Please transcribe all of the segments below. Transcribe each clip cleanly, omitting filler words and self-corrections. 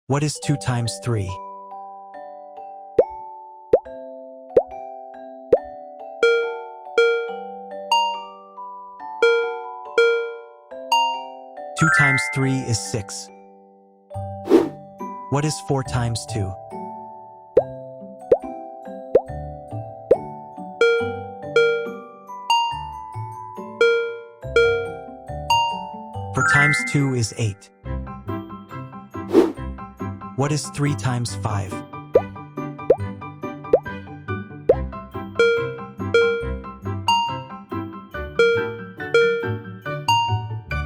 What is 2 times 3? Two times 3 is 6. What is 4 times 2? Four times 2 is 8. What is 3 times 5?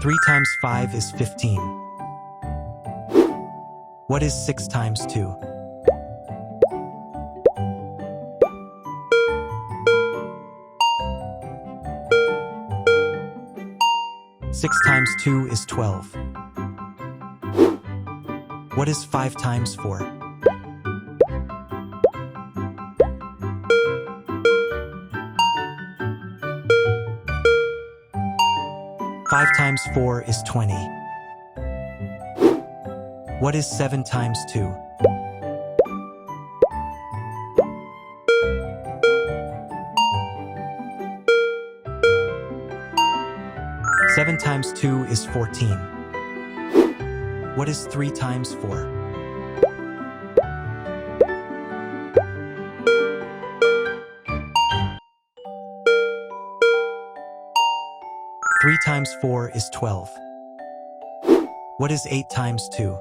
Three times 5 is 15. What is 6 times 2? Six times 2 is 12. What is 5 times 4? Five times 4 is 20. What is 7 times 2? Seven times 2 is 14. What is 3 times 4? Three times 4 is 12. What is 8 times 2?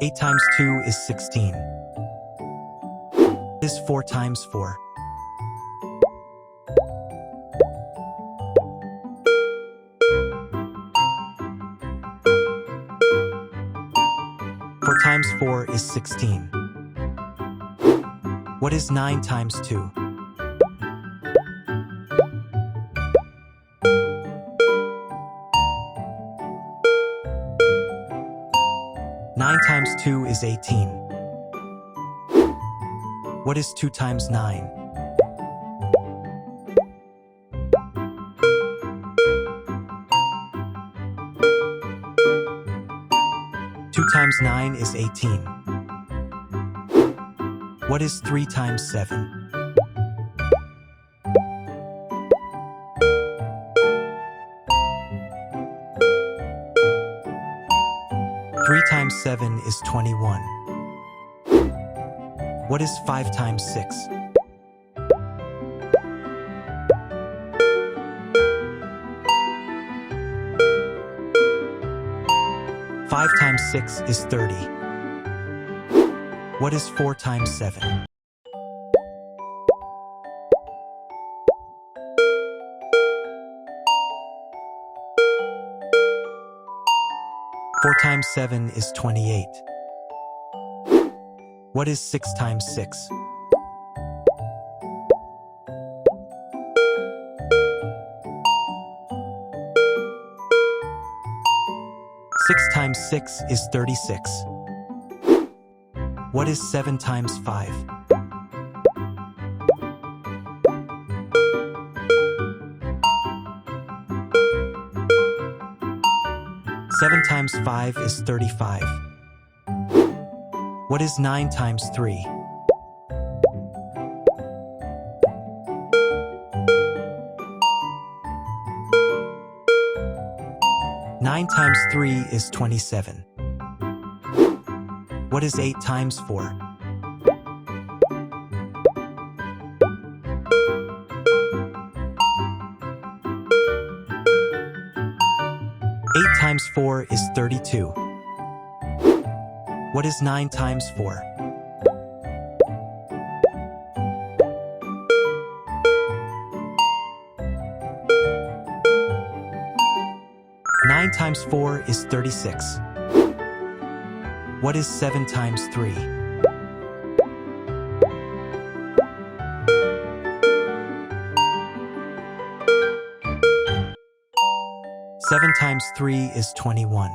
Eight times 2 is 16. What is 4 times 4? Four times 4 is 16. What is 9 times 2? Nine times 2 is 18. What is 2 times 9? Two times 9 is 18. What is 3 times 7? Three times 7 is 21. What is 5 times 6? Five times 6 is 30. What is 4 times 7? Four times 7 is 28. What is 6 times 6? Six times 6 is 36. What is 7 times 5? Seven times 5 is 35. What is 9 times 3? Nine times 3 is 27. What is 8 times 4? Eight times 4 is 32. What is 9 times 4? Nine times 4 is 36. What is 7 times 3? Seven times 3 is 21.